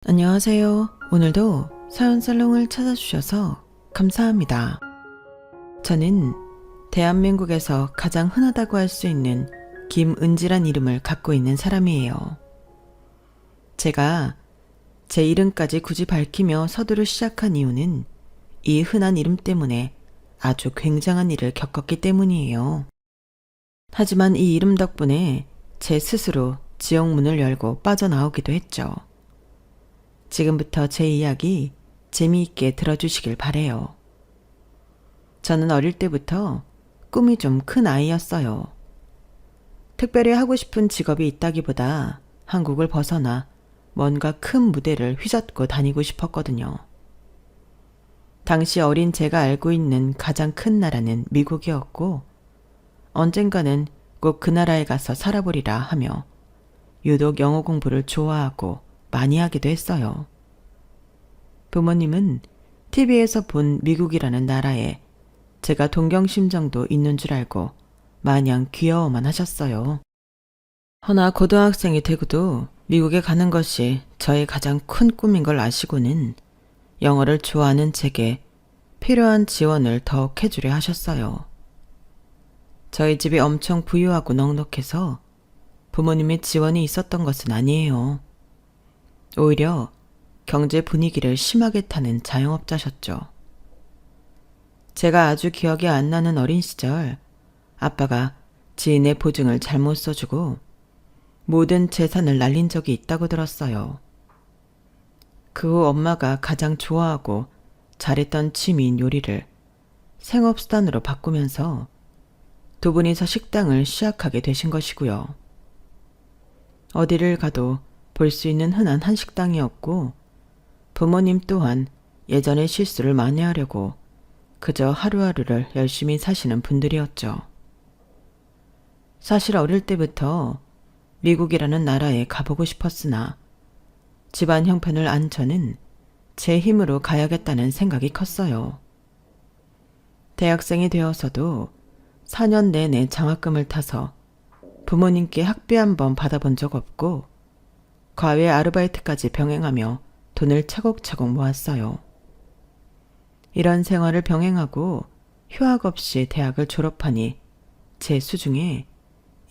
안녕하세요. 오늘도 사연살롱을 찾아주셔서 감사합니다. 저는 대한민국에서 가장 흔하다고 할 수 있는 김은지란 이름을 갖고 있는 사람이에요. 제가 제 이름까지 굳이 밝히며 서두를 시작한 이유는 이 흔한 이름 때문에 아주 굉장한 일을 겪었기 때문이에요. 하지만 이 이름 덕분에 제 스스로 지옥문을 열고 빠져나오기도 했죠. 지금부터 제 이야기 재미있게 들어주시길 바래요. 저는 어릴 때부터 꿈이 좀 큰 아이였어요. 특별히 하고 싶은 직업이 있다기보다 한국을 벗어나 뭔가 큰 무대를 휘젓고 다니고 싶었거든요. 당시 어린 제가 알고 있는 가장 큰 나라는 미국이었고 언젠가는 꼭 그 나라에 가서 살아보리라 하며 유독 영어 공부를 좋아하고 많이 하기도 했어요. 부모님은 TV에서 본 미국이라는 나라에 제가 동경심정도 있는 줄 알고 마냥 귀여워만 하셨어요. 허나 고등학생이 되고도 미국에 가는 것이 저의 가장 큰 꿈인 걸 아시고는 영어를 좋아하는 제게 필요한 지원을 더욱 해주려 하셨어요. 저희 집이 엄청 부유하고 넉넉해서 부모님의 지원이 있었던 것은 아니에요. 오히려 경제 분위기를 심하게 타는 자영업자셨죠. 제가 아주 기억이 안 나는 어린 시절 아빠가 지인의 보증을 잘못 써주고 모든 재산을 날린 적이 있다고 들었어요. 그 후 엄마가 가장 좋아하고 잘했던 취미인 요리를 생업수단으로 바꾸면서 두 분이서 식당을 시작하게 되신 것이고요. 어디를 가도 볼 수 있는 흔한 한식당이었고 부모님 또한 예전의 실수를 만회하려고 그저 하루하루를 열심히 사시는 분들이었죠. 사실 어릴 때부터 미국이라는 나라에 가보고 싶었으나 집안 형편을 안 저는 제 힘으로 가야겠다는 생각이 컸어요. 대학생이 되어서도 4년 내내 장학금을 타서 부모님께 학비 한 번 받아본 적 없고 과외 아르바이트까지 병행하며 돈을 차곡차곡 모았어요. 이런 생활을 병행하고 휴학 없이 대학을 졸업하니 제 수중에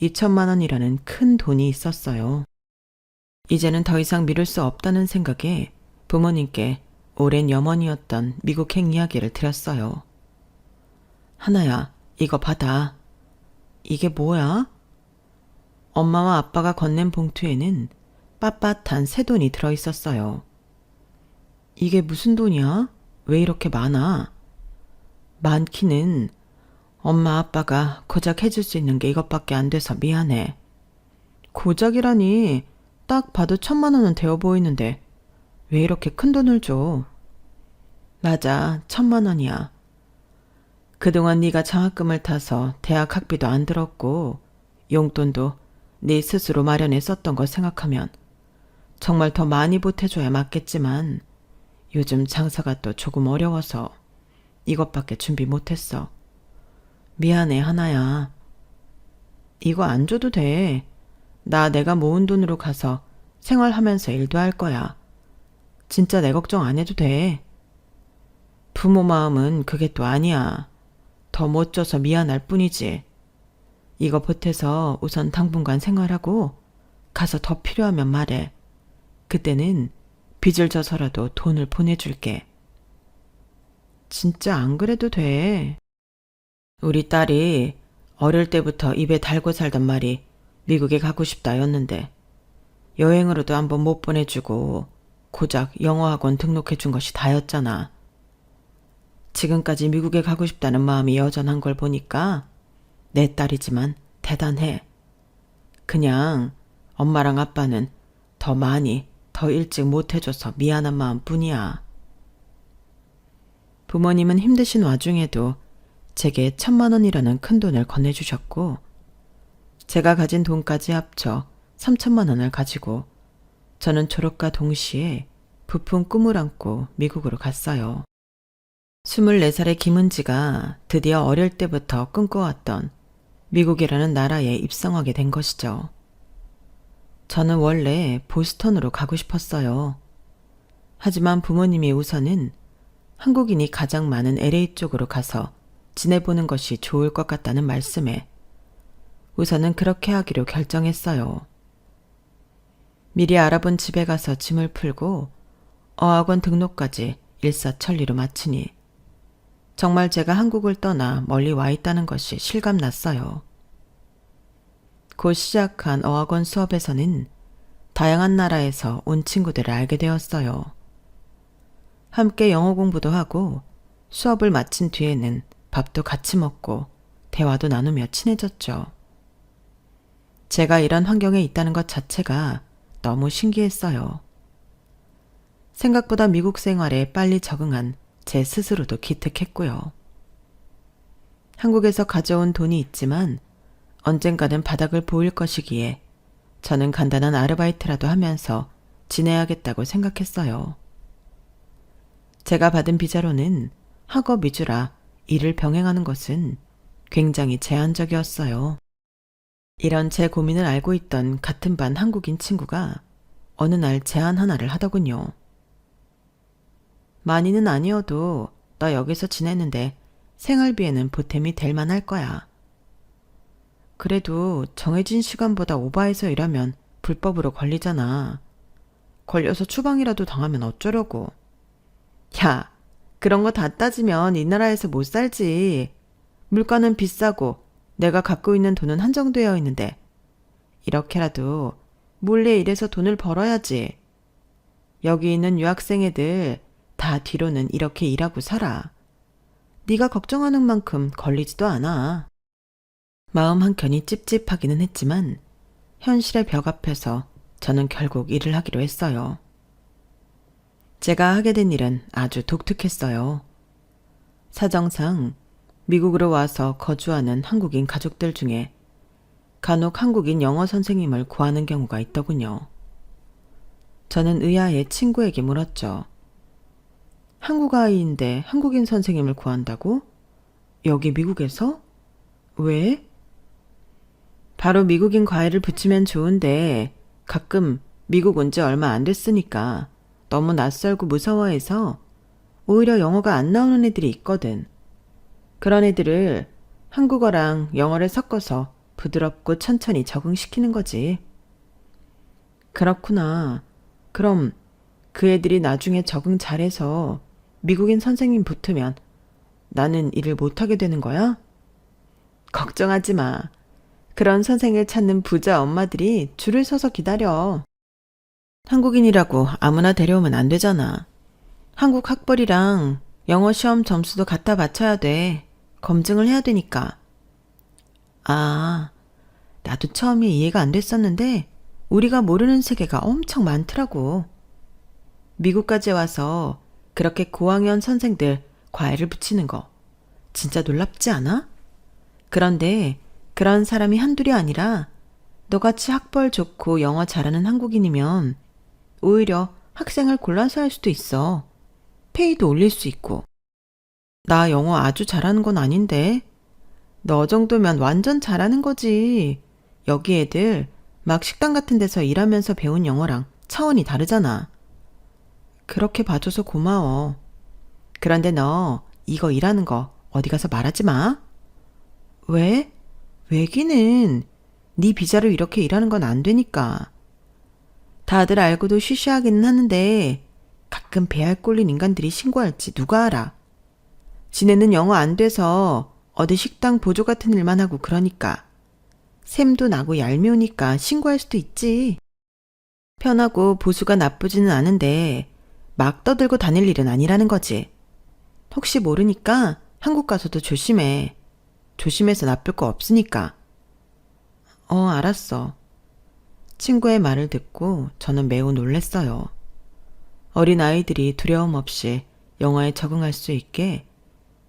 2천만 원이라는 큰 돈이 있었어요. 이제는 더 이상 미룰 수 없다는 생각에 부모님께 오랜 염원이었던 미국행 이야기를 드렸어요. 하나야, 이거 받아. 이게 뭐야? 엄마와 아빠가 건넨 봉투에는 빳빳한 새 돈이 들어있었어요. 이게 무슨 돈이야? 왜 이렇게 많아? 많기는 엄마 아빠가 고작 해줄 수 있는 게 이것밖에 안 돼서 미안해. 고작이라니 딱 봐도 1,000만 원은 되어 보이는데 왜 이렇게 큰 돈을 줘? 맞아, 1,000만 원이야. 그동안 네가 장학금을 타서 대학 학비도 안 들었고 용돈도 네 스스로 마련해 썼던 걸 생각하면 정말 더 많이 보태줘야 맞겠지만 요즘 장사가 또 조금 어려워서 이것밖에 준비 못했어. 미안해, 하나야. 이거 안 줘도 돼. 나 내가 모은 돈으로 가서 생활하면서 일도 할 거야. 진짜 내 걱정 안 해도 돼. 부모 마음은 그게 또 아니야. 더 못 줘서 미안할 뿐이지. 이거 보태서 우선 당분간 생활하고 가서 더 필요하면 말해. 그때는 빚을 져서라도 돈을 보내줄게. 진짜 안 그래도 돼. 우리 딸이 어릴 때부터 입에 달고 살던 말이 미국에 가고 싶다였는데 여행으로도 한번 못 보내주고 고작 영어학원 등록해준 것이 다였잖아. 지금까지 미국에 가고 싶다는 마음이 여전한 걸 보니까 내 딸이지만 대단해. 그냥 엄마랑 아빠는 더 많이 더 일찍 못해줘서 미안한 마음뿐이야. 부모님은 힘드신 와중에도 제게 1,000만 원이라는 큰 돈을 건네주셨고 제가 가진 돈까지 합쳐 3,000만 원을 가지고 저는 졸업과 동시에 부푼 꿈을 안고 미국으로 갔어요. 24살의 김은지가 드디어 어릴 때부터 꿈꿔왔던 미국이라는 나라에 입성하게 된 것이죠. 저는 원래 보스턴으로 가고 싶었어요. 하지만 부모님이 우선은 한국인이 가장 많은 LA 쪽으로 가서 지내보는 것이 좋을 것 같다는 말씀에 우선은 그렇게 하기로 결정했어요. 미리 알아본 집에 가서 짐을 풀고 어학원 등록까지 일사천리로 마치니 정말 제가 한국을 떠나 멀리 와 있다는 것이 실감났어요. 곧 시작한 어학원 수업에서는 다양한 나라에서 온 친구들을 알게 되었어요. 함께 영어 공부도 하고 수업을 마친 뒤에는 밥도 같이 먹고 대화도 나누며 친해졌죠. 제가 이런 환경에 있다는 것 자체가 너무 신기했어요. 생각보다 미국 생활에 빨리 적응한 제 스스로도 기특했고요. 한국에서 가져온 돈이 있지만 언젠가는 바닥을 보일 것이기에 저는 간단한 아르바이트라도 하면서 지내야겠다고 생각했어요. 제가 받은 비자로는 학업 위주라 일을 병행하는 것은 굉장히 제한적이었어요. 이런 제 고민을 알고 있던 같은 반 한국인 친구가 어느 날 제안 하나를 하더군요. 많이는 아니어도 너 여기서 지내는데 생활비에는 보탬이 될 만할 거야. 그래도 정해진 시간보다 오버해서 일하면 불법으로 걸리잖아. 걸려서 추방이라도 당하면 어쩌려고. 야, 그런 거 다 따지면 이 나라에서 못 살지. 물가는 비싸고 내가 갖고 있는 돈은 한정되어 있는데 이렇게라도 몰래 일해서 돈을 벌어야지. 여기 있는 유학생 애들 다 뒤로는 이렇게 일하고 살아. 네가 걱정하는 만큼 걸리지도 않아. 마음 한켠이 찝찝하기는 했지만 현실의 벽 앞에서 저는 결국 일을 하기로 했어요. 제가 하게 된 일은 아주 독특했어요. 사정상 미국으로 와서 거주하는 한국인 가족들 중에 간혹 한국인 영어 선생님을 구하는 경우가 있더군요. 저는 의아해 친구에게 물었죠. 한국 아이인데 한국인 선생님을 구한다고? 여기 미국에서? 왜? 바로 미국인 과외를 붙이면 좋은데 가끔 미국 온 지 얼마 안 됐으니까 너무 낯설고 무서워해서 오히려 영어가 안 나오는 애들이 있거든. 그런 애들을 한국어랑 영어를 섞어서 부드럽고 천천히 적응시키는 거지. 그렇구나. 그럼 그 애들이 나중에 적응 잘해서 미국인 선생님 붙으면 나는 일을 못하게 되는 거야? 걱정하지 마. 그런 선생을 찾는 부자 엄마들이 줄을 서서 기다려. 한국인이라고 아무나 데려오면 안 되잖아. 한국 학벌이랑 영어 시험 점수도 갖다 바쳐야 돼. 검증을 해야 되니까. 아, 나도 처음에 이해가 안 됐었는데 우리가 모르는 세계가 엄청 많더라고. 미국까지 와서 그렇게 고학년 선생들 과외를 붙이는 거 진짜 놀랍지 않아? 그런데 그런 사람이 한둘이 아니라 너같이 학벌 좋고 영어 잘하는 한국인이면 오히려 학생을 골라서 할 수도 있어. 페이도 올릴 수 있고. 나 영어 아주 잘하는 건 아닌데. 너 정도면 완전 잘하는 거지. 여기 애들 막 식당 같은 데서 일하면서 배운 영어랑 차원이 다르잖아. 그렇게 봐줘서 고마워. 그런데 너 이거 일하는 거 어디 가서 말하지 마. 왜? 왜기는 네 비자로 이렇게 일하는 건 안 되니까. 다들 알고도 쉬쉬하기는 하는데 가끔 배알 꼴린 인간들이 신고할지 누가 알아. 지네는 영어 안 돼서 어디 식당 보조 같은 일만 하고 그러니까. 샘도 나고 얄미우니까 신고할 수도 있지. 편하고 보수가 나쁘지는 않은데 막 떠들고 다닐 일은 아니라는 거지. 혹시 모르니까 한국 가서도 조심해. 조심해서 나쁠 거 없으니까. 알았어. 친구의 말을 듣고 저는 매우 놀랐어요. 어린 아이들이 두려움 없이 영어에 적응할 수 있게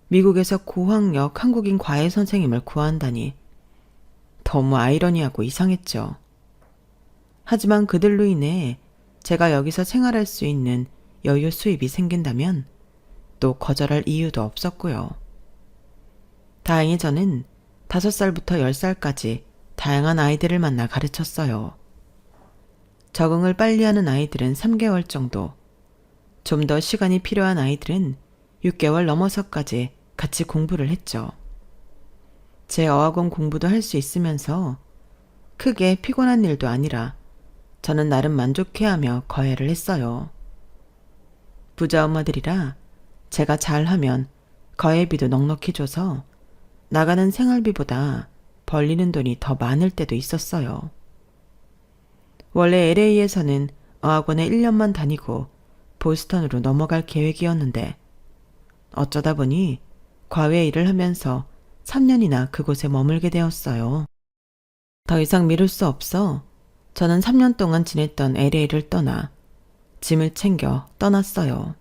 미국에서 고학력 한국인 과외 선생님을 구한다니 너무 아이러니하고 이상했죠. 하지만 그들로 인해 제가 여기서 생활할 수 있는 여유 수입이 생긴다면 또 거절할 이유도 없었고요. 다행히 저는 5살부터 10살까지 다양한 아이들을 만나 가르쳤어요. 적응을 빨리 하는 아이들은 3개월 정도, 좀 더 시간이 필요한 아이들은 6개월 넘어서까지 같이 공부를 했죠. 제 어학원 공부도 할 수 있으면서 크게 피곤한 일도 아니라 저는 나름 만족해하며 거해를 했어요. 부자 엄마들이라 제가 잘하면 거해비도 넉넉히 줘서 나가는 생활비보다 벌리는 돈이 더 많을 때도 있었어요. 원래 LA에서는 어학원에 1년만 다니고 보스턴으로 넘어갈 계획이었는데 어쩌다 보니 과외 일을 하면서 3년이나 그곳에 머물게 되었어요. 더 이상 미룰 수 없어 저는 3년 동안 지냈던 LA를 떠나 짐을 챙겨 떠났어요.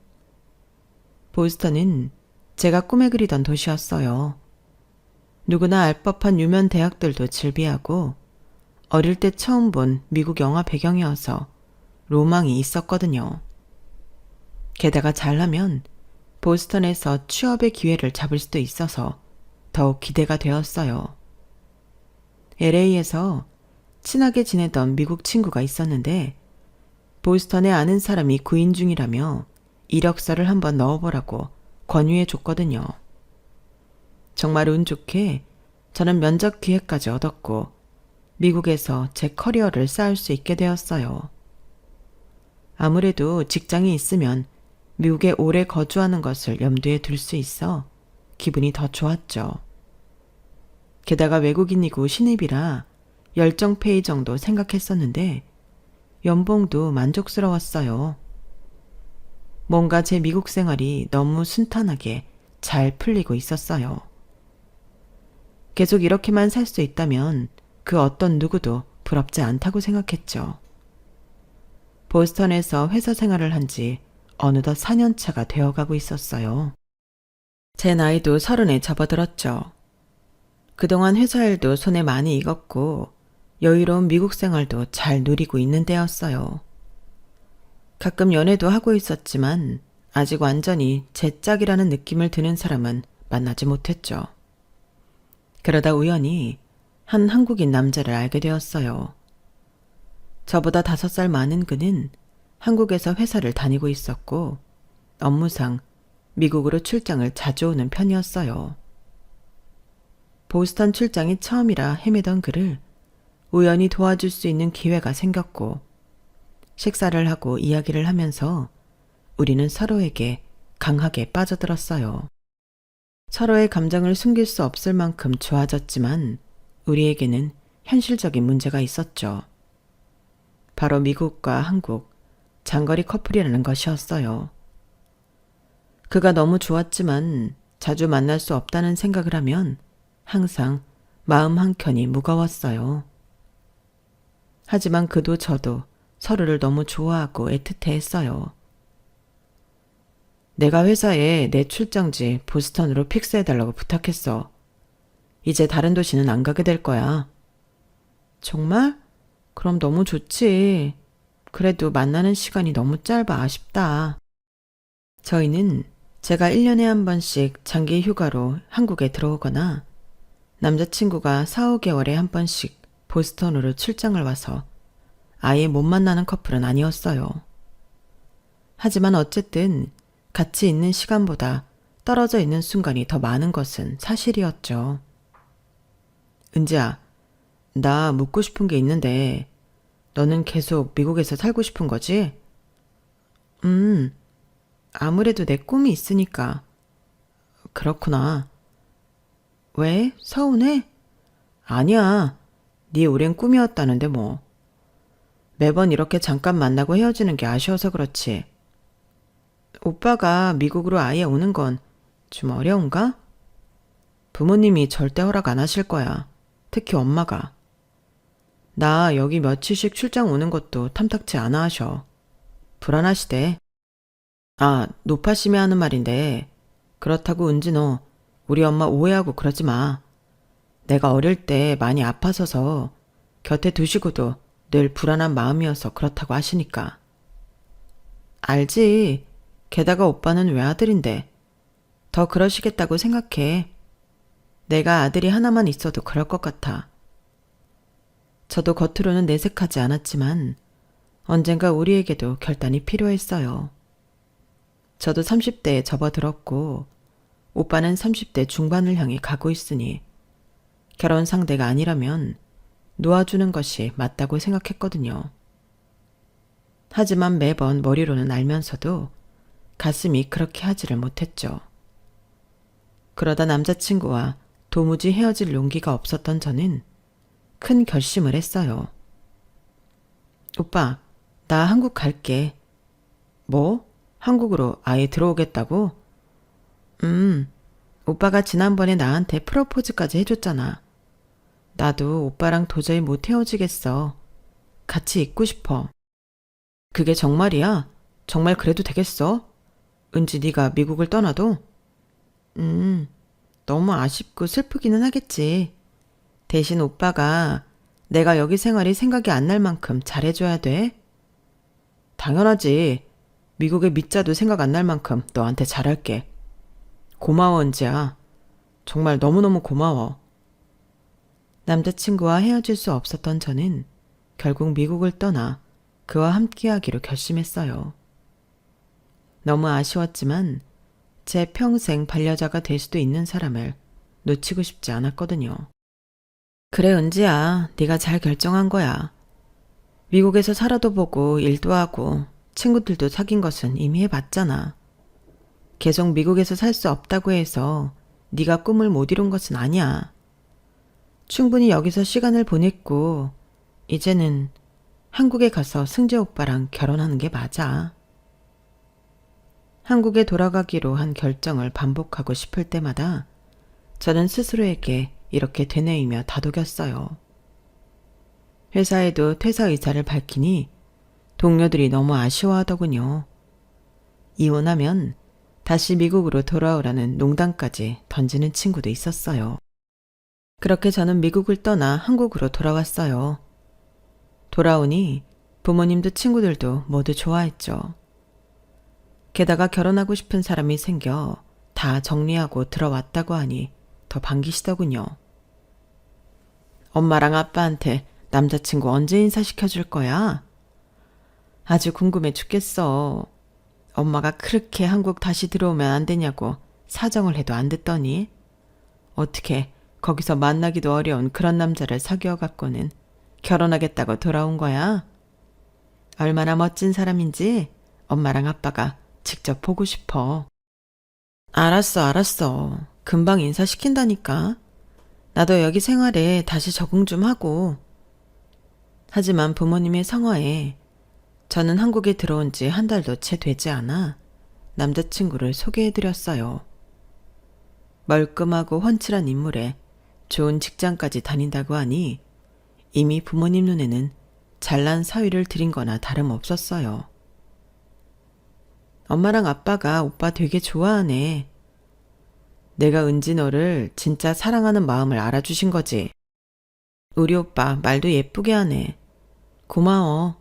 보스턴은 제가 꿈에 그리던 도시였어요. 누구나 알 법한 유명 대학들도 즐비하고 어릴 때 처음 본 미국 영화 배경이어서 로망이 있었거든요. 게다가 잘하면 보스턴에서 취업의 기회를 잡을 수도 있어서 더욱 기대가 되었어요. LA에서 친하게 지내던 미국 친구가 있었는데 보스턴에 아는 사람이 구인 중이라며 이력서를 한번 넣어보라고 권유해 줬거든요. 정말 운 좋게 저는 면접 기회까지 얻었고 미국에서 제 커리어를 쌓을 수 있게 되었어요. 아무래도 직장이 있으면 미국에 오래 거주하는 것을 염두에 둘 수 있어 기분이 더 좋았죠. 게다가 외국인이고 신입이라 열정페이 정도 생각했었는데 연봉도 만족스러웠어요. 뭔가 제 미국 생활이 너무 순탄하게 잘 풀리고 있었어요. 계속 이렇게만 살 수 있다면 그 어떤 누구도 부럽지 않다고 생각했죠. 보스턴에서 회사 생활을 한 지 어느덧 4년 차가 되어가고 있었어요. 제 나이도 30에 접어들었죠. 그동안 회사 일도 손에 많이 익었고 여유로운 미국 생활도 잘 누리고 있는 때였어요. 가끔 연애도 하고 있었지만 아직 완전히 제 짝이라는 느낌을 드는 사람은 만나지 못했죠. 그러다 우연히 한 한국인 남자를 알게 되었어요. 저보다 5살 많은 그는 한국에서 회사를 다니고 있었고 업무상 미국으로 출장을 자주 오는 편이었어요. 보스턴 출장이 처음이라 헤매던 그를 우연히 도와줄 수 있는 기회가 생겼고 식사를 하고 이야기를 하면서 우리는 서로에게 강하게 빠져들었어요. 서로의 감정을 숨길 수 없을 만큼 좋아졌지만 우리에게는 현실적인 문제가 있었죠. 바로 미국과 한국, 장거리 커플이라는 것이었어요. 그가 너무 좋았지만 자주 만날 수 없다는 생각을 하면 항상 마음 한켠이 무거웠어요. 하지만 그도 저도 서로를 너무 좋아하고 애틋해했어요. 내가 회사에 내 출장지 보스턴으로 픽스해달라고 부탁했어. 이제 다른 도시는 안 가게 될 거야. 정말? 그럼 너무 좋지. 그래도 만나는 시간이 너무 짧아 아쉽다. 저희는 제가 1년에 한 번씩 장기 휴가로 한국에 들어오거나 남자친구가 4, 5개월에 한 번씩 보스턴으로 출장을 와서 아예 못 만나는 커플은 아니었어요. 하지만 어쨌든 같이 있는 시간보다 떨어져 있는 순간이 더 많은 것은 사실이었죠. 은지야, 나 묻고 싶은 게 있는데 너는 계속 미국에서 살고 싶은 거지? 아무래도 내 꿈이 있으니까. 그렇구나. 왜? 서운해? 아니야. 네 오랜 꿈이었다는데 뭐. 매번 이렇게 잠깐 만나고 헤어지는 게 아쉬워서 그렇지. 오빠가 미국으로 아예 오는 건 좀 어려운가? 부모님이 절대 허락 안 하실 거야. 특히 엄마가. 나 여기 며칠씩 출장 오는 것도 탐탁치 않아 하셔. 불안하시대. 아, 노파심이 하는 말인데 그렇다고 은지 너 우리 엄마 오해하고 그러지 마. 내가 어릴 때 많이 아파서서 곁에 두시고도 늘 불안한 마음이어서 그렇다고 하시니까. 알지. 게다가 오빠는 외아들인데 더 그러시겠다고 생각해. 내가 아들이 하나만 있어도 그럴 것 같아. 저도 겉으로는 내색하지 않았지만 언젠가 우리에게도 결단이 필요했어요. 저도 30대에 접어들었고 오빠는 30대 중반을 향해 가고 있으니 결혼 상대가 아니라면 놓아주는 것이 맞다고 생각했거든요. 하지만 매번 머리로는 알면서도 가슴이 그렇게 하지를 못했죠. 그러다 남자친구와 도무지 헤어질 용기가 없었던 저는 큰 결심을 했어요. 오빠, 나 한국 갈게. 뭐? 한국으로 아예 들어오겠다고? 오빠가 지난번에 나한테 프로포즈까지 해줬잖아. 나도 오빠랑 도저히 못 헤어지겠어. 같이 있고 싶어. 그게 정말이야? 정말 그래도 되겠어? 은지 네가 미국을 떠나도? 너무 아쉽고 슬프기는 하겠지. 대신 오빠가 내가 여기 생활이 생각이 안 날 만큼 잘해줘야 돼. 당연하지. 미국의 밑자도 생각 안 날 만큼 너한테 잘할게. 고마워, 은지야. 정말 너무너무 고마워. 남자친구와 헤어질 수 없었던 저는 결국 미국을 떠나 그와 함께하기로 결심했어요. 너무 아쉬웠지만 제 평생 반려자가 될 수도 있는 사람을 놓치고 싶지 않았거든요. 그래, 은지야. 네가 잘 결정한 거야. 미국에서 살아도 보고 일도 하고 친구들도 사귄 것은 이미 해봤잖아. 계속 미국에서 살 수 없다고 해서 네가 꿈을 못 이룬 것은 아니야. 충분히 여기서 시간을 보냈고 이제는 한국에 가서 승재 오빠랑 결혼하는 게 맞아. 한국에 돌아가기로 한 결정을 반복하고 싶을 때마다 저는 스스로에게 이렇게 되뇌이며 다독였어요. 회사에도 퇴사 의사를 밝히니 동료들이 너무 아쉬워하더군요. 이혼하면 다시 미국으로 돌아오라는 농담까지 던지는 친구도 있었어요. 그렇게 저는 미국을 떠나 한국으로 돌아왔어요. 돌아오니 부모님도 친구들도 모두 좋아했죠. 게다가 결혼하고 싶은 사람이 생겨 다 정리하고 들어왔다고 하니 더 반기시더군요. 엄마랑 아빠한테 남자친구 언제 인사시켜줄 거야? 아주 궁금해 죽겠어. 엄마가 그렇게 한국 다시 들어오면 안 되냐고 사정을 해도 안 듣더니 어떻게 거기서 만나기도 어려운 그런 남자를 사귀어 갖고는 결혼하겠다고 돌아온 거야? 얼마나 멋진 사람인지 엄마랑 아빠가 직접 보고 싶어. 알았어. 금방 인사시킨다니까. 나도 여기 생활에 다시 적응 좀 하고. 하지만 부모님의 성화에 저는 한국에 들어온 지 한 달도 채 되지 않아 남자친구를 소개해드렸어요. 멀끔하고 훤칠한 인물에 좋은 직장까지 다닌다고 하니 이미 부모님 눈에는 잘난 사위를 들인 거나 다름없었어요. 엄마랑 아빠가 오빠 되게 좋아하네. 내가 은지 너를 진짜 사랑하는 마음을 알아주신 거지. 우리 오빠 말도 예쁘게 하네. 고마워.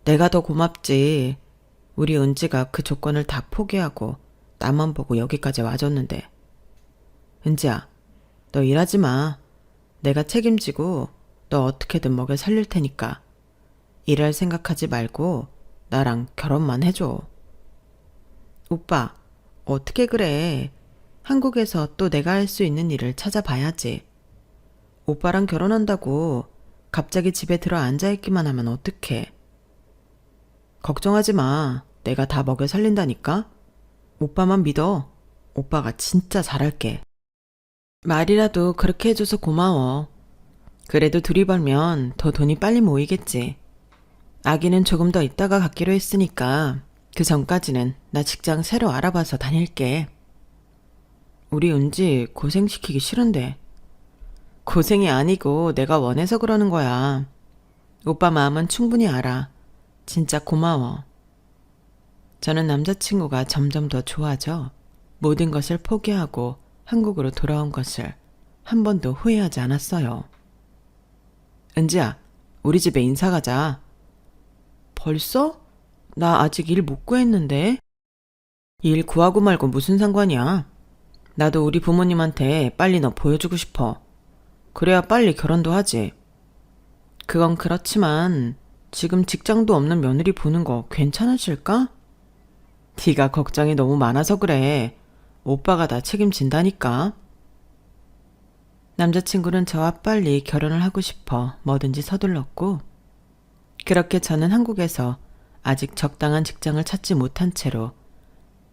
내가 더 고맙지. 우리 은지가 그 조건을 다 포기하고 나만 보고 여기까지 와줬는데. 은지야, 너 일하지 마. 내가 책임지고 너 어떻게든 먹여 살릴 테니까 일할 생각하지 말고 나랑 결혼만 해줘. 오빠, 어떻게 그래. 한국에서 또 내가 할 수 있는 일을 찾아봐야지. 오빠랑 결혼한다고 갑자기 집에 들어 앉아있기만 하면 어떡해. 걱정하지 마. 내가 다 먹여 살린다니까. 오빠만 믿어. 오빠가 진짜 잘할게. 말이라도 그렇게 해줘서 고마워. 그래도 둘이 벌면 더 돈이 빨리 모이겠지. 아기는 조금 더 있다가 갖기로 했으니까 그 전까지는 나 직장 새로 알아봐서 다닐게. 우리 은지 고생시키기 싫은데. 고생이 아니고 내가 원해서 그러는 거야. 오빠 마음은 충분히 알아. 진짜 고마워. 저는 남자친구가 점점 더 좋아져 모든 것을 포기하고 한국으로 돌아온 것을 한 번도 후회하지 않았어요. 은지야, 우리 집에 인사 가자. 벌써? 나 아직 일 못 구했는데. 일 구하고 말고 무슨 상관이야. 나도 우리 부모님한테 빨리 너 보여주고 싶어. 그래야 빨리 결혼도 하지. 그건 그렇지만 지금 직장도 없는 며느리 보는 거 괜찮으실까? 네가 걱정이 너무 많아서 그래. 오빠가 다 책임진다니까. 남자친구는 저와 빨리 결혼을 하고 싶어 뭐든지 서둘렀고, 그렇게 저는 한국에서 아직 적당한 직장을 찾지 못한 채로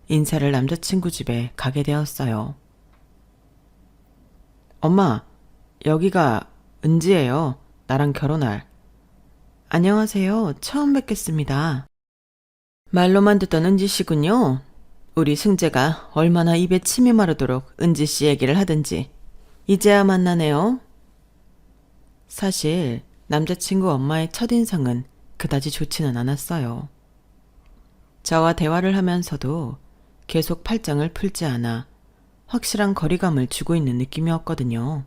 인사를 남자친구 집에 가게 되었어요. 엄마, 여기가 은지예요. 나랑 결혼할. 안녕하세요. 처음 뵙겠습니다. 말로만 듣던 은지 씨군요. 우리 승재가 얼마나 입에 침이 마르도록 은지 씨 얘기를 하든지 이제야 만나네요. 사실 남자친구 엄마의 첫인상은 그다지 좋지는 않았어요. 저와 대화를 하면서도 계속 팔짱을 풀지 않아 확실한 거리감을 주고 있는 느낌이었거든요.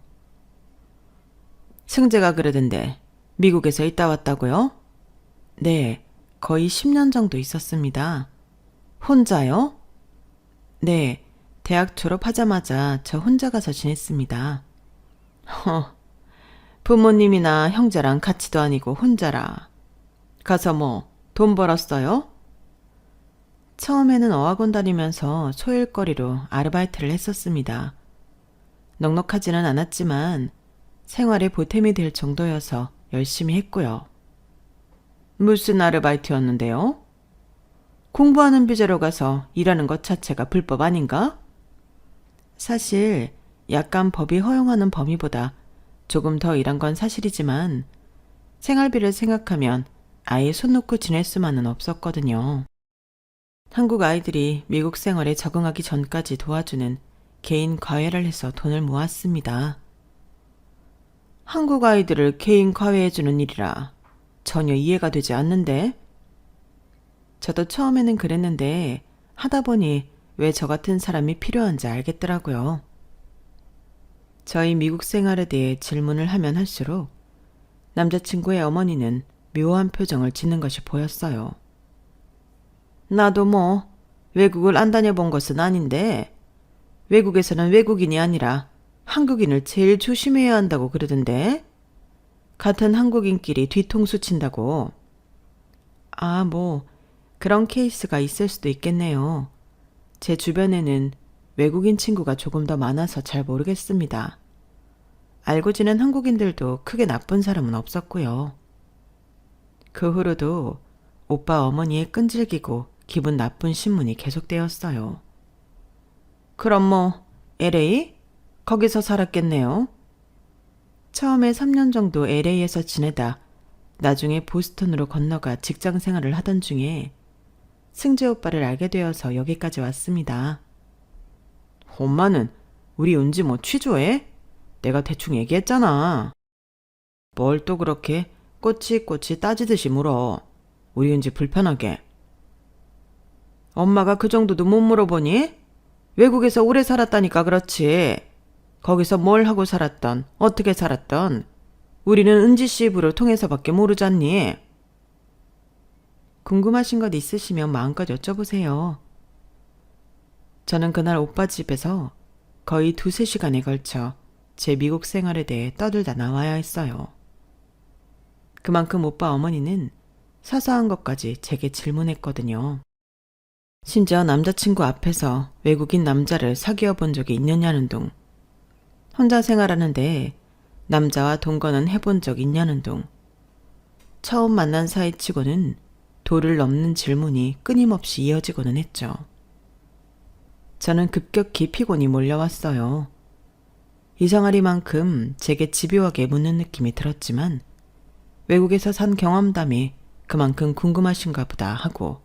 승재가 그러던데 미국에서 있다 왔다고요? 네, 거의 10년 정도 있었습니다. 혼자요? 네, 대학 졸업하자마자 저 혼자 가서 지냈습니다. 부모님이나 형제랑 같이도 아니고 혼자라. 가서 뭐 돈 벌었어요? 처음에는 어학원 다니면서 소일거리로 아르바이트를 했었습니다. 넉넉하지는 않았지만 생활에 보탬이 될 정도여서 열심히 했고요. 무슨 아르바이트였는데요? 공부하는 비자로 가서 일하는 것 자체가 불법 아닌가? 사실 약간 법이 허용하는 범위보다 조금 더 일한 건 사실이지만 생활비를 생각하면 아예 손 놓고 지낼 수만은 없었거든요. 한국 아이들이 미국 생활에 적응하기 전까지 도와주는 개인 과외를 해서 돈을 모았습니다. 한국 아이들을 개인 과외해주는 일이라 전혀 이해가 되지 않는데? 저도 처음에는 그랬는데 하다 보니 왜 저 같은 사람이 필요한지 알겠더라고요. 저희 미국 생활에 대해 질문을 하면 할수록 남자친구의 어머니는 묘한 표정을 짓는 것이 보였어요. 나도 뭐 외국을 안 다녀본 것은 아닌데 외국에서는 외국인이 아니라 한국인을 제일 조심해야 한다고 그러던데? 같은 한국인끼리 뒤통수 친다고. 아, 뭐 그런 케이스가 있을 수도 있겠네요. 제 주변에는 외국인 친구가 조금 더 많아서 잘 모르겠습니다. 알고 지낸 한국인들도 크게 나쁜 사람은 없었고요. 그 후로도 오빠 어머니의 끈질기고 기분 나쁜 신문이 계속되었어요. 그럼 뭐 LA? 거기서 살았겠네요. 처음에 3년 정도 LA에서 지내다 나중에 보스턴으로 건너가 직장 생활을 하던 중에 승재 오빠를 알게 되어서 여기까지 왔습니다. 엄마는 우리 은지 뭐 취조해? 내가 대충 얘기했잖아. 뭘 또 그렇게 꼬치꼬치 따지듯이 물어. 우리 은지 불편하게. 엄마가 그 정도도 못 물어보니? 외국에서 오래 살았다니까 그렇지. 거기서 뭘 하고 살았던, 어떻게 살았던 우리는 은지 씨 입으로 통해서밖에 모르잖니. 궁금하신 것 있으시면 마음껏 여쭤보세요. 저는 그날 오빠 집에서 거의 2~3시간에 걸쳐 제 미국 생활에 대해 떠들다 나와야 했어요. 그만큼 오빠 어머니는 사소한 것까지 제게 질문했거든요. 심지어 남자친구 앞에서 외국인 남자를 사귀어 본 적이 있느냐는 둥, 혼자 생활하는데 남자와 동거는 해본 적 있냐는 둥, 처음 만난 사이치고는 도를 넘는 질문이 끊임없이 이어지고는 했죠. 저는 급격히 피곤이 몰려왔어요. 이상하리만큼 제게 집요하게 묻는 느낌이 들었지만 외국에서 산 경험담이 그만큼 궁금하신가 보다 하고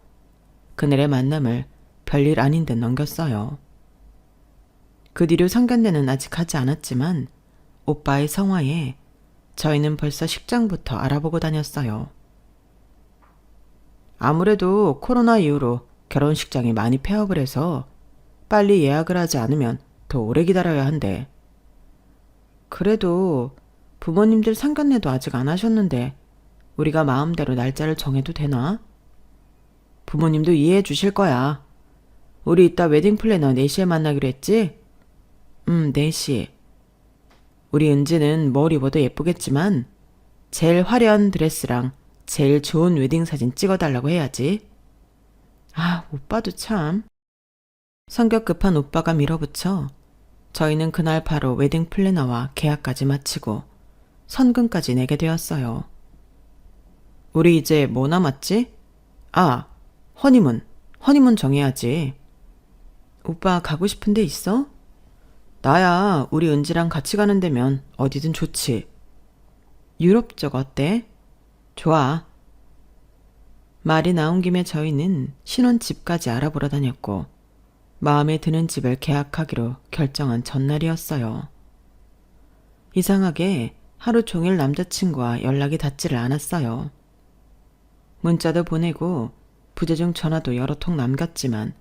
그날의 만남을 별일 아닌 듯 넘겼어요. 그 뒤로 상견례는 아직 하지 않았지만 오빠의 성화에 저희는 벌써 식장부터 알아보고 다녔어요. 아무래도 코로나 이후로 결혼식장이 많이 폐업을 해서 빨리 예약을 하지 않으면 더 오래 기다려야 한대. 그래도 부모님들 상견례도 아직 안 하셨는데 우리가 마음대로 날짜를 정해도 되나? 부모님도 이해해 주실 거야. 우리 이따 웨딩 플래너 4시에 만나기로 했지? 4시. 우리 은지는 뭘 입어도 예쁘겠지만 제일 화려한 드레스랑 제일 좋은 웨딩 사진 찍어달라고 해야지. 아, 오빠도 참. 성격 급한 오빠가 밀어붙여 저희는 그날 바로 웨딩 플래너와 계약까지 마치고 선금까지 내게 되었어요. 우리 이제 뭐 남았지? 아, 허니문. 허니문 정해야지. 오빠 가고 싶은 데 있어? 나야 우리 은지랑 같이 가는 데면 어디든 좋지. 유럽 쪽 어때? 좋아. 말이 나온 김에 저희는 신혼집까지 알아보러 다녔고 마음에 드는 집을 계약하기로 결정한 전날이었어요. 이상하게 하루 종일 남자친구와 연락이 닿지를 않았어요. 문자도 보내고 부재중 전화도 여러 통 남겼지만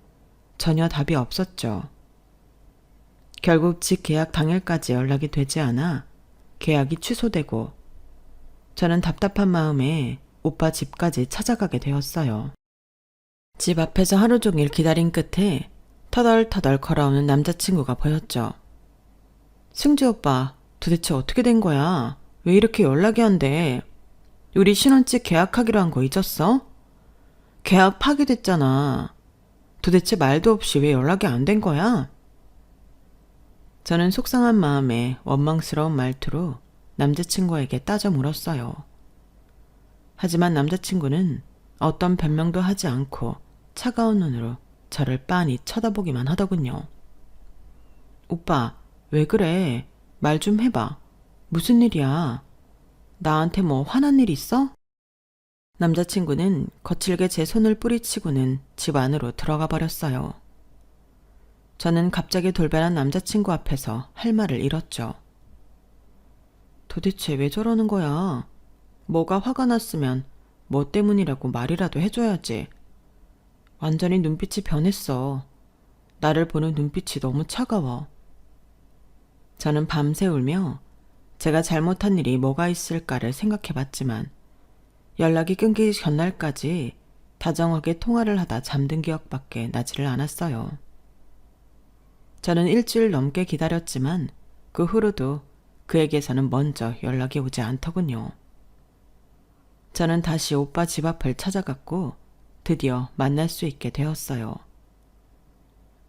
전혀 답이 없었죠. 결국 집 계약 당일까지 연락이 되지 않아 계약이 취소되고 저는 답답한 마음에 오빠 집까지 찾아가게 되었어요. 집 앞에서 하루 종일 기다린 끝에 터덜터덜 걸어오는 남자친구가 보였죠. 승지 오빠, 도대체 어떻게 된 거야? 왜 이렇게 연락이 안 돼? 우리 신혼집 계약하기로 한 거 잊었어? 계약 파기됐잖아. 도대체 말도 없이 왜 연락이 안 된 거야? 저는 속상한 마음에 원망스러운 말투로 남자친구에게 따져 물었어요. 하지만 남자친구는 어떤 변명도 하지 않고 차가운 눈으로 저를 빤히 쳐다보기만 하더군요. 오빠, 왜 그래? 말 좀 해봐. 무슨 일이야? 나한테 뭐 화난 일 있어? 남자친구는 거칠게 제 손을 뿌리치고는 집 안으로 들어가 버렸어요. 저는 갑자기 돌변한 남자친구 앞에서 할 말을 잃었죠. 도대체 왜 저러는 거야? 뭐가 화가 났으면 뭐 때문이라고 말이라도 해줘야지. 완전히 눈빛이 변했어. 나를 보는 눈빛이 너무 차가워. 저는 밤새 울며 제가 잘못한 일이 뭐가 있을까를 생각해봤지만 연락이 끊기기 전날까지 다정하게 통화를 하다 잠든 기억밖에 나지를 않았어요. 저는 일주일 넘게 기다렸지만 그 후로도 그에게서는 먼저 연락이 오지 않더군요. 저는 다시 오빠 집 앞을 찾아갔고 드디어 만날 수 있게 되었어요.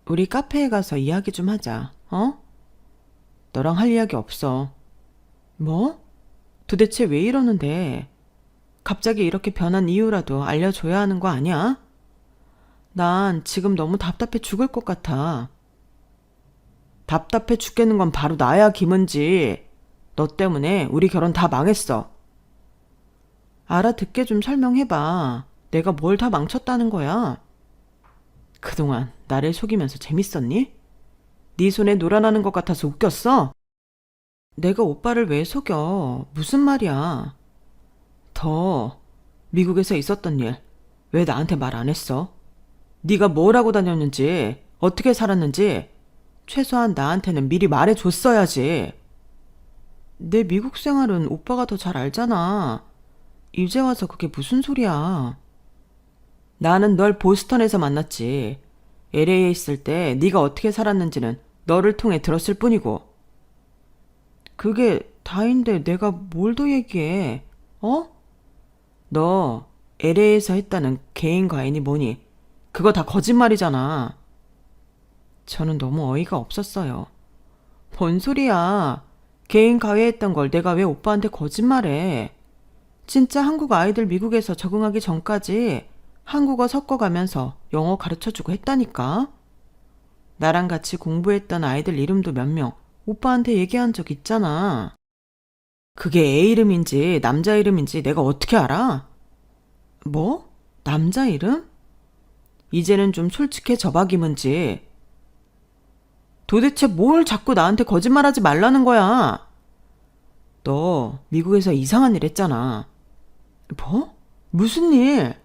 우리 카페에 가서 이야기 좀 하자, 어? 너랑 할 이야기 없어. 뭐? 도대체 왜 이러는데? 갑자기 이렇게 변한 이유라도 알려줘야 하는 거 아니야? 난 지금 너무 답답해 죽을 것 같아. 답답해 죽겠는 건 바로 나야, 김은지. 너 때문에 우리 결혼 다 망했어. 알아듣게 좀 설명해봐. 내가 뭘 다 망쳤다는 거야? 그동안 나를 속이면서 재밌었니? 네 손에 놀아나는 것 같아서 웃겼어? 내가 오빠를 왜 속여? 무슨 말이야? 더 미국에서 있었던 일 왜 나한테 말 안 했어? 네가 뭘 하고 다녔는지, 어떻게 살았는지 최소한 나한테는 미리 말해줬어야지. 내 미국 생활은 오빠가 더 잘 알잖아. 이제 와서 그게 무슨 소리야. 나는 널 보스턴에서 만났지. LA에 있을 때 네가 어떻게 살았는지는 너를 통해 들었을 뿐이고. 그게 다인데 내가 뭘 더 얘기해? 어? 너 LA에서 했다는 개인 과잉이 뭐니? 그거 다 거짓말이잖아. 저는 너무 어이가 없었어요. 뭔 소리야. 개인 가해했던 걸 내가 왜 오빠한테 거짓말해. 진짜 한국 아이들 미국에서 적응하기 전까지 한국어 섞어가면서 영어 가르쳐주고 했다니까. 나랑 같이 공부했던 아이들 이름도 몇 명 오빠한테 얘기한 적 있잖아. 그게 애 이름인지 남자 이름인지 내가 어떻게 알아? 뭐? 남자 이름? 이제는 좀 솔직해져봐, 김은지. 도대체 뭘 자꾸 나한테 거짓말하지 말라는 거야? 너 미국에서 이상한 일 했잖아. 뭐? 무슨 일?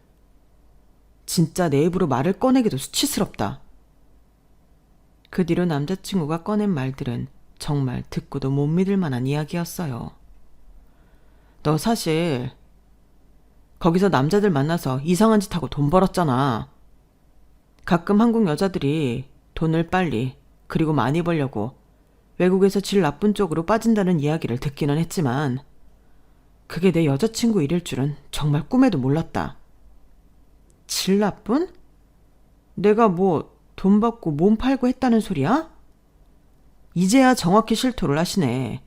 진짜 내 입으로 말을 꺼내기도 수치스럽다. 그 뒤로 남자친구가 꺼낸 말들은 정말 듣고도 못 믿을 만한 이야기였어요. 너 사실 거기서 남자들 만나서 이상한 짓 하고 돈 벌었잖아. 가끔 한국 여자들이 돈을 빨리 그리고 많이 벌려고 외국에서 질 나쁜 쪽으로 빠진다는 이야기를 듣기는 했지만 그게 내 여자친구 일일 줄은 정말 꿈에도 몰랐다. 질 나쁜? 내가 뭐 돈 받고 몸 팔고 했다는 소리야? 이제야 정확히 실토를 하시네.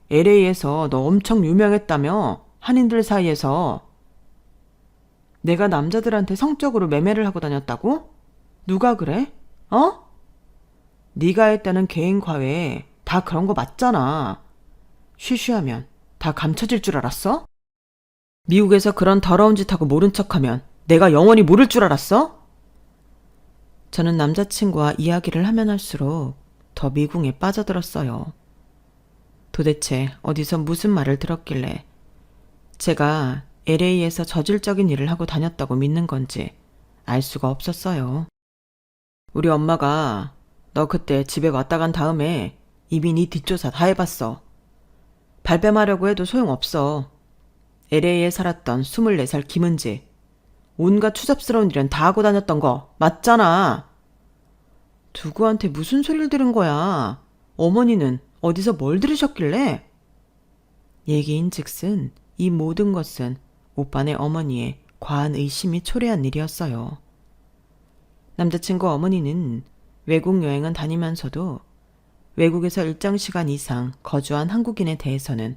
LA에서 너 엄청 유명했다며? 한인들 사이에서. 내가 남자들한테 성적으로 매매를 하고 다녔다고? 누가 그래? 어? 네가 했다는 개인 과외 다 그런 거 맞잖아. 쉬쉬하면 다 감춰질 줄 알았어? 미국에서 그런 더러운 짓 하고 모른 척하면 내가 영원히 모를 줄 알았어? 저는 남자친구와 이야기를 하면 할수록 더 미궁에 빠져들었어요. 도대체 어디서 무슨 말을 들었길래 제가 LA에서 저질적인 일을 하고 다녔다고 믿는 건지 알 수가 없었어요. 우리 엄마가 너 그때 집에 왔다 간 다음에 이미 네 뒷조사 다 해봤어. 발뺌하려고 해도 소용없어. LA에 살았던 24살 김은지. 온갖 추잡스러운 일은 다 하고 다녔던 거 맞잖아. 누구한테 무슨 소리를 들은 거야? 어머니는 어디서 뭘 들으셨길래? 얘기인즉슨 이 모든 것은 오빠네 어머니의 과한 의심이 초래한 일이었어요. 남자친구 어머니는 외국 여행은 다니면서도 외국에서 일정 시간 이상 거주한 한국인에 대해서는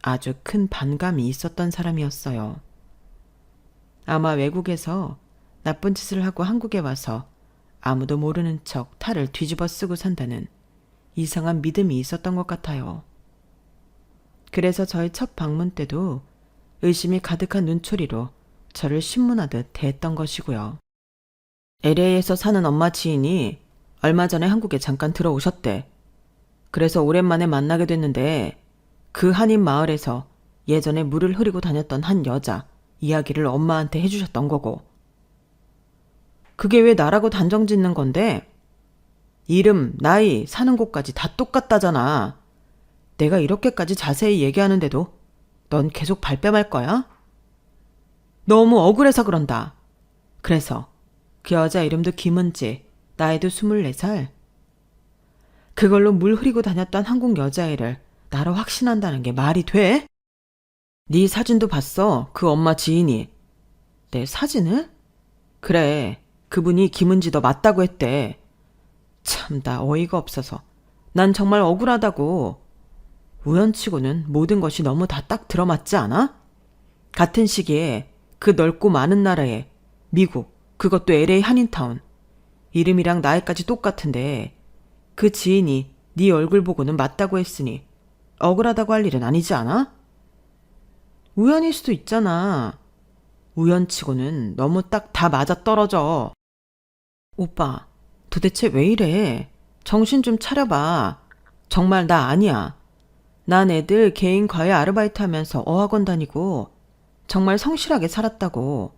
아주 큰 반감이 있었던 사람이었어요. 아마 외국에서 나쁜 짓을 하고 한국에 와서 아무도 모르는 척 탈을 뒤집어 쓰고 산다는 이상한 믿음이 있었던 것 같아요. 그래서 저희 첫 방문 때도 의심이 가득한 눈초리로 저를 신문하듯 대했던 것이고요. LA에서 사는 엄마 지인이 얼마 전에 한국에 잠깐 들어오셨대. 그래서 오랜만에 만나게 됐는데 그 한인 마을에서 예전에 물을 흐리고 다녔던 한 여자 이야기를 엄마한테 해주셨던 거고. 그게 왜 나라고 단정 짓는 건데? 이름, 나이, 사는 곳까지 다 똑같다잖아. 내가 이렇게까지 자세히 얘기하는데도 넌 계속 발뺌할 거야? 너무 억울해서 그런다. 그래서 그 여자 이름도 김은지, 나이도 24살. 그걸로 물 흐리고 다녔던 한국 여자애를 나로 확신한다는 게 말이 돼? 네 사진도 봤어, 그 엄마 지인이. 내 사진을? 그래, 그분이 김은지 너 맞다고 했대. 참, 나 어이가 없어서. 난 정말 억울하다고. 우연치고는 모든 것이 너무 다 딱 들어맞지 않아? 같은 시기에 그 넓고 많은 나라에 미국, 그것도 LA 한인타운. 이름이랑 나이까지 똑같은데 그 지인이 네 얼굴 보고는 맞다고 했으니 억울하다고 할 일은 아니지 않아? 우연일 수도 있잖아. 우연치고는 너무 딱 다 맞아떨어져. 오빠, 도대체 왜 이래? 정신 좀 차려봐. 정말 나 아니야. 난 애들 개인 과외 아르바이트 하면서 어학원 다니고 정말 성실하게 살았다고.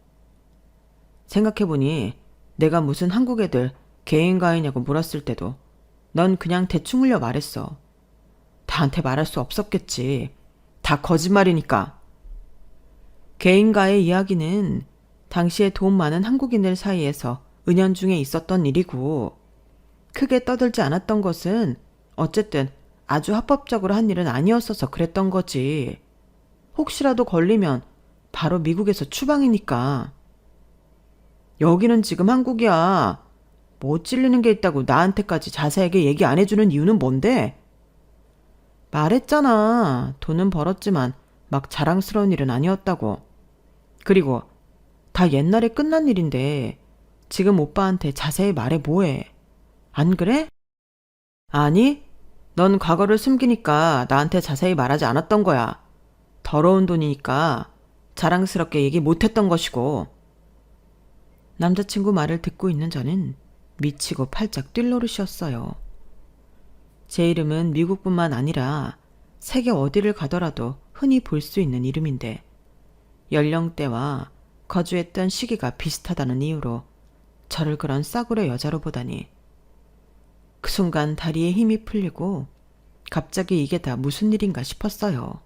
생각해보니 내가 무슨 한국 애들 개인 과외냐고 물었을 때도 넌 그냥 대충 흘려 말했어. 다한테 말할 수 없었겠지. 다 거짓말이니까. 개인 과외 이야기는 당시에 돈 많은 한국인들 사이에서 은연중에 있었던 일이고 크게 떠들지 않았던 것은 어쨌든 아주 합법적으로 한 일은 아니었어서 그랬던 거지. 혹시라도 걸리면 바로 미국에서 추방이니까. 여기는 지금 한국이야. 뭐 찔리는 게 있다고 나한테까지 자세하게 얘기 안 해주는 이유는 뭔데? 말했잖아. 돈은 벌었지만 막 자랑스러운 일은 아니었다고. 그리고 다 옛날에 끝난 일인데 지금 오빠한테 자세히 말해 뭐해. 안 그래? 아니, 넌 과거를 숨기니까 나한테 자세히 말하지 않았던 거야. 더러운 돈이니까 자랑스럽게 얘기 못했던 것이고. 남자친구 말을 듣고 있는 저는 미치고 팔짝 뛸 노릇이었어요. 제 이름은 미국뿐만 아니라 세계 어디를 가더라도 흔히 볼 수 있는 이름인데 연령대와 거주했던 시기가 비슷하다는 이유로 저를 그런 싸구려 여자로 보다니. 그 순간 다리에 힘이 풀리고 갑자기 이게 다 무슨 일인가 싶었어요.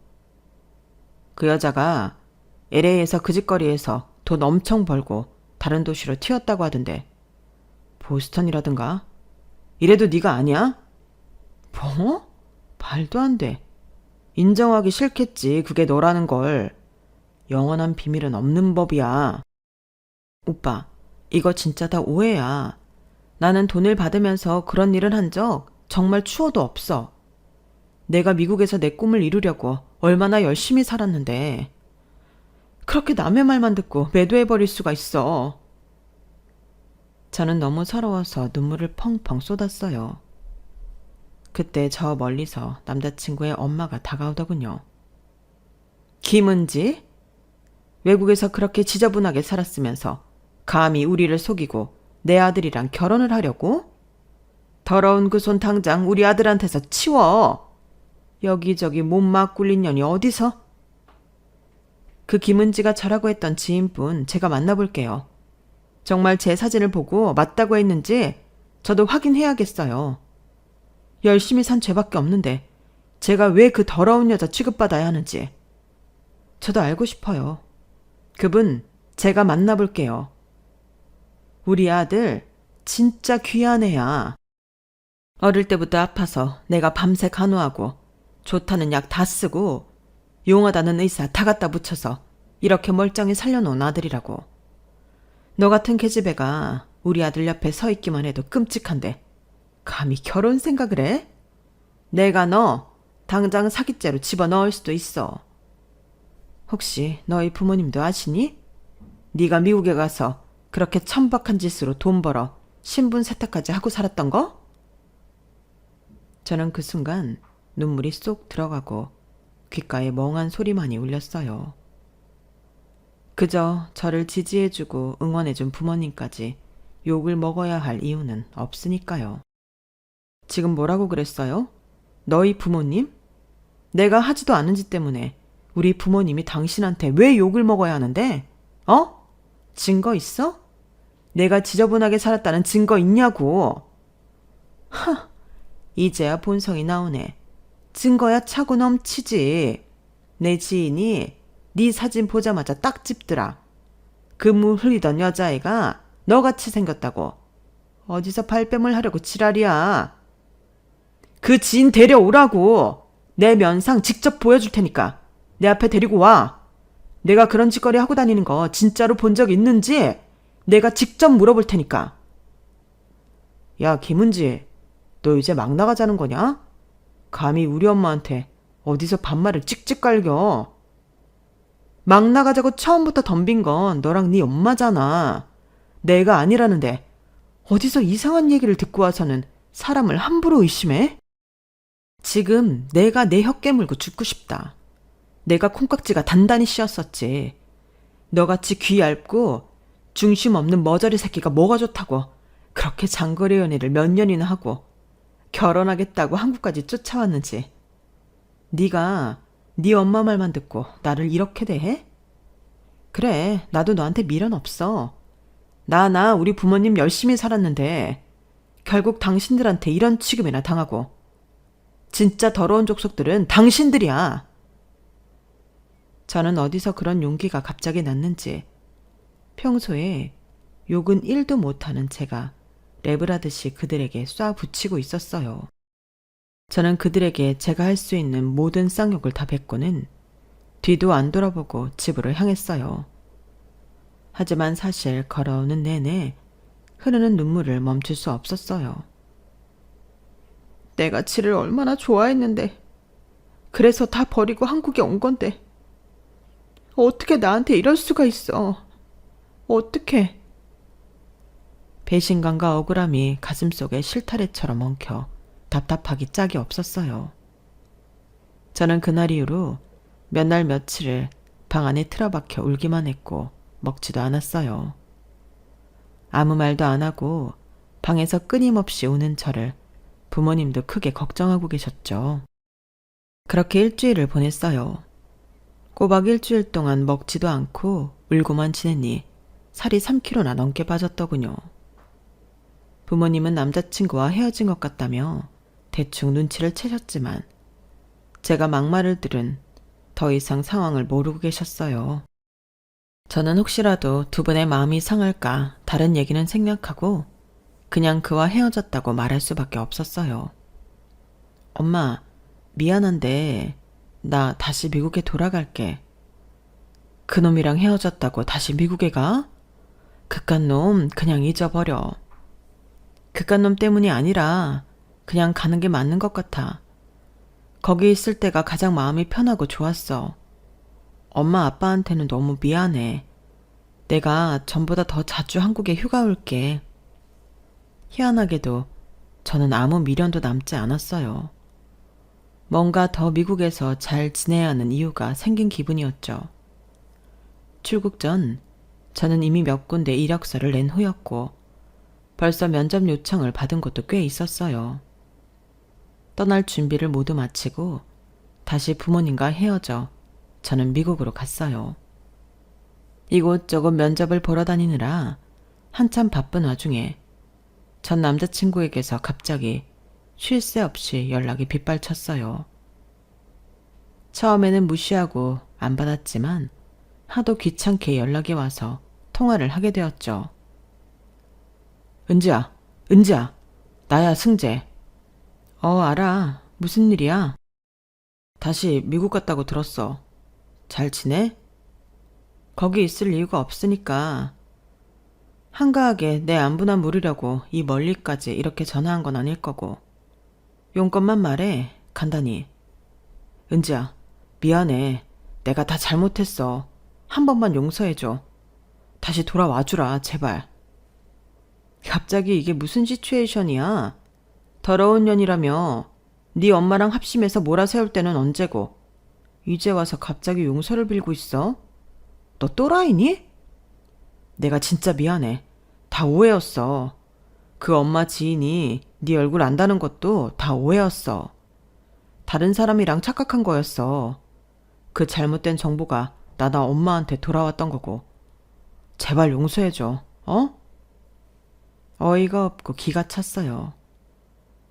그 여자가 LA에서 그 짓거리에서 돈 엄청 벌고 다른 도시로 튀었다고 하던데. 보스턴이라든가? 이래도 네가 아니야? 뭐? 말도 안 돼. 인정하기 싫겠지, 그게 너라는 걸. 영원한 비밀은 없는 법이야. 오빠, 이거 진짜 다 오해야. 나는 돈을 받으면서 그런 일을 한 적 정말 추워도 없어. 내가 미국에서 내 꿈을 이루려고 얼마나 열심히 살았는데 그렇게 남의 말만 듣고 매도해버릴 수가 있어. 저는 너무 서러워서 눈물을 펑펑 쏟았어요. 그때 저 멀리서 남자친구의 엄마가 다가오더군요. 김은지? 외국에서 그렇게 지저분하게 살았으면서 감히 우리를 속이고 내 아들이랑 결혼을 하려고? 더러운 그 손 당장 우리 아들한테서 치워. 여기저기 몸막 굴린 년이 어디서? 그 김은지가 저라고 했던 지인분 제가 만나볼게요. 정말 제 사진을 보고 맞다고 했는지 저도 확인해야겠어요. 열심히 산 죄밖에 없는데 제가 왜 그 더러운 여자 취급받아야 하는지. 저도 알고 싶어요. 그분 제가 만나볼게요. 우리 아들 진짜 귀한 애야. 어릴 때부터 아파서 내가 밤새 간호하고 좋다는 약 다 쓰고 용하다는 의사 다 갖다 붙여서 이렇게 멀쩡히 살려놓은 아들이라고. 너 같은 계집애가 우리 아들 옆에 서 있기만 해도 끔찍한데 감히 결혼 생각을 해? 내가 너 당장 사기죄로 집어넣을 수도 있어. 혹시 너희 부모님도 아시니? 네가 미국에 가서 그렇게 천박한 짓으로 돈 벌어 신분 세탁까지 하고 살았던 거? 저는 그 순간 눈물이 쏙 들어가고 귓가에 멍한 소리만이 울렸어요. 그저 저를 지지해주고 응원해준 부모님까지 욕을 먹어야 할 이유는 없으니까요. 지금 뭐라고 그랬어요? 너희 부모님? 내가 하지도 않은 짓 때문에 우리 부모님이 당신한테 왜 욕을 먹어야 하는데? 어? 증거 있어? 내가 지저분하게 살았다는 증거 있냐고. 하, 이제야 본성이 나오네. 증거야 차고 넘치지. 내 지인이 네 사진 보자마자 딱 집더라. 그물 흘리던 여자애가 너같이 생겼다고. 어디서 발뺌을 하려고 지랄이야. 그 지인 데려오라고. 내 면상 직접 보여줄 테니까 내 앞에 데리고 와. 내가 그런 짓거리 하고 다니는 거 진짜로 본 적 있는지 내가 직접 물어볼 테니까. 야, 김은지, 너 이제 막 나가자는 거냐? 감히 우리 엄마한테 어디서 반말을 찍찍 갈겨. 막 나가자고 처음부터 덤빈 건 너랑 네 엄마잖아. 내가 아니라는데 어디서 이상한 얘기를 듣고 와서는 사람을 함부로 의심해? 지금 내가 내 혀 깨물고 죽고 싶다. 내가 콩깍지가 단단히 씌었었지. 너같이 귀 얇고 중심 없는 머저리 새끼가 뭐가 좋다고 그렇게 장거리 연애를 몇 년이나 하고 결혼하겠다고 한국까지 쫓아왔는지. 네가 네 엄마 말만 듣고 나를 이렇게 대해? 그래, 나도 너한테 미련 없어. 나 우리 부모님 열심히 살았는데 결국 당신들한테 이런 취급이나 당하고. 진짜 더러운 족속들은 당신들이야. 저는 어디서 그런 용기가 갑자기 났는지 평소에 욕은 1도 못하는 제가 랩을 하듯이 그들에게 쏴 붙이고 있었어요. 저는 그들에게 제가 할 수 있는 모든 쌍욕을 다 뱉고는 뒤도 안 돌아보고 집으로 향했어요. 하지만 사실 걸어오는 내내 흐르는 눈물을 멈출 수 없었어요. 내가 지를 얼마나 좋아했는데 그래서 다 버리고 한국에 온 건데 어떻게 나한테 이럴 수가 있어. 어떻게. 배신감과 억울함이 가슴속에 실타래처럼 엉켜 답답하기 짝이 없었어요. 저는 그날 이후로 몇 날 며칠을 방 안에 틀어박혀 울기만 했고 먹지도 않았어요. 아무 말도 안 하고 방에서 끊임없이 우는 저를 부모님도 크게 걱정하고 계셨죠. 그렇게 일주일을 보냈어요. 꼬박 일주일 동안 먹지도 않고 울고만 지내니 살이 3kg나 넘게 빠졌더군요. 부모님은 남자친구와 헤어진 것 같다며 대충 눈치를 채셨지만 제가 막말을 들은 더 이상 상황을 모르고 계셨어요. 저는 혹시라도 두 분의 마음이 상할까 다른 얘기는 생략하고 그냥 그와 헤어졌다고 말할 수밖에 없었어요. 엄마, 미안한데 나 다시 미국에 돌아갈게. 그놈이랑 헤어졌다고 다시 미국에 가? 그깟 놈 그냥 잊어버려. 그깟 놈 때문이 아니라 그냥 가는 게 맞는 것 같아. 거기 있을 때가 가장 마음이 편하고 좋았어. 엄마 아빠한테는 너무 미안해. 내가 전보다 더 자주 한국에 휴가 올게. 희한하게도 저는 아무 미련도 남지 않았어요. 뭔가 더 미국에서 잘 지내야 하는 이유가 생긴 기분이었죠. 출국 전 저는 이미 몇 군데 이력서를 낸 후였고 벌써 면접 요청을 받은 곳도 꽤 있었어요. 떠날 준비를 모두 마치고 다시 부모님과 헤어져 저는 미국으로 갔어요. 이곳저곳 면접을 보러 다니느라 한참 바쁜 와중에 전 남자친구에게서 갑자기 쉴 새 없이 연락이 빗발쳤어요. 처음에는 무시하고 안 받았지만 하도 귀찮게 연락이 와서 통화를 하게 되었죠. 은지야, 나야 승재. 알아. 무슨 일이야? 다시 미국 갔다고 들었어. 잘 지내? 거기 있을 이유가 없으니까. 한가하게 내 안부나 물으려고 이 멀리까지 이렇게 전화한 건 아닐 거고. 용건만 말해, 간단히. 은지야, 미안해. 내가 다 잘못했어. 한 번만 용서해줘. 다시 돌아와주라, 제발. 갑자기 이게 무슨 시츄에이션이야? 더러운 년이라며. 네 엄마랑 합심해서 몰아세울 때는 언제고. 이제 와서 갑자기 용서를 빌고 있어? 너 또라이니? 내가 진짜 미안해. 다 오해였어. 그 엄마 지인이 네 얼굴 안다는 것도 다 오해였어. 다른 사람이랑 착각한 거였어. 그 잘못된 정보가 나나 엄마한테 돌아왔던 거고. 제발 용서해줘. 어이가 없고 기가 찼어요.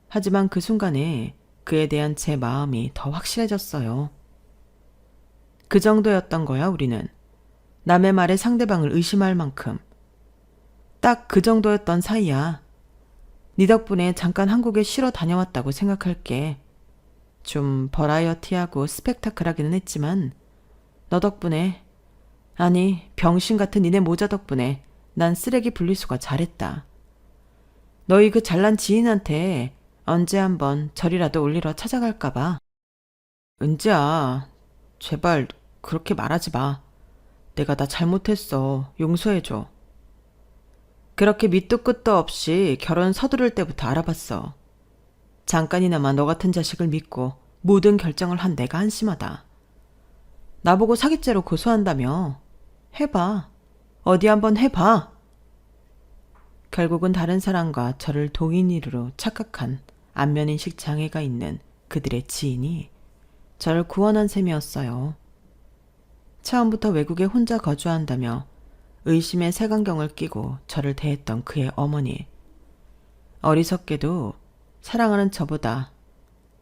하지만 그 순간에 그에 대한 제 마음이 더 확실해졌어요. 그 정도였던 거야, 우리는. 남의 말에 상대방을 의심할 만큼. 딱 그 정도였던 사이야. 네 덕분에 잠깐 한국에 쉬러 다녀왔다고 생각할게. 좀 버라이어티하고 스펙타클하기는 했지만 너 덕분에, 아니 병신 같은 니네 모자 덕분에 난 쓰레기 분리수거 잘했다. 너희 그 잘난 지인한테 언제 한번 절이라도 올리러 찾아갈까 봐. 은지야, 제발 그렇게 말하지 마. 내가 나 잘못했어. 용서해줘. 그렇게 밑도 끝도 없이 결혼 서두를 때부터 알아봤어. 잠깐이나마 너 같은 자식을 믿고 모든 결정을 한 내가 한심하다. 나보고 사기죄로 고소한다며. 해봐. 어디 한번 해봐. 결국은 다른 사람과 저를 동인이로 착각한 안면인식 장애가 있는 그들의 지인이 저를 구원한 셈이었어요. 처음부터 외국에 혼자 거주한다며 의심의 색안경을 끼고 저를 대했던 그의 어머니. 어리석게도 사랑하는 저보다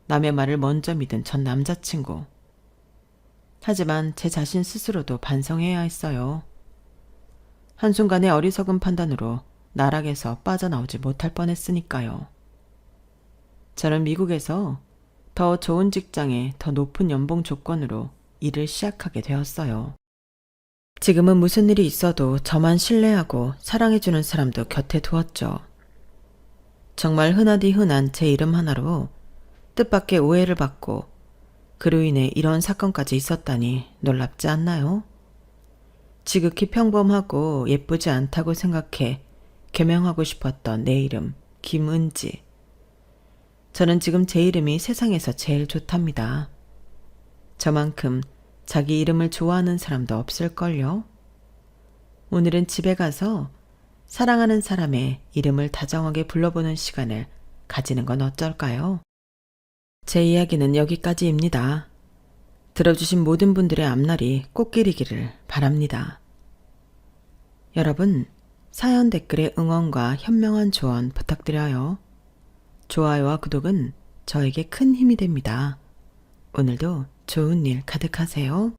남의 말을 먼저 믿은 전 남자친구. 하지만 제 자신 스스로도 반성해야 했어요. 한순간의 어리석은 판단으로 나락에서 빠져나오지 못할 뻔했으니까요. 저는 미국에서 더 좋은 직장에 더 높은 연봉 조건으로 일을 시작하게 되었어요. 지금은 무슨 일이 있어도 저만 신뢰하고 사랑해주는 사람도 곁에 두었죠. 정말 흔하디 흔한 제 이름 하나로 뜻밖의 오해를 받고 그로 인해 이런 사건까지 있었다니 놀랍지 않나요? 지극히 평범하고 예쁘지 않다고 생각해 개명하고 싶었던 내 이름 김은지. 저는 지금 제 이름이 세상에서 제일 좋답니다. 저만큼 자기 이름을 좋아하는 사람도 없을걸요? 오늘은 집에 가서 사랑하는 사람의 이름을 다정하게 불러보는 시간을 가지는 건 어쩔까요? 제 이야기는 여기까지입니다. 들어주신 모든 분들의 앞날이 꽃길이기를 바랍니다. 여러분, 사연 댓글에 응원과 현명한 조언 부탁드려요. 좋아요와 구독은 저에게 큰 힘이 됩니다. 오늘도 좋은 일 가득하세요.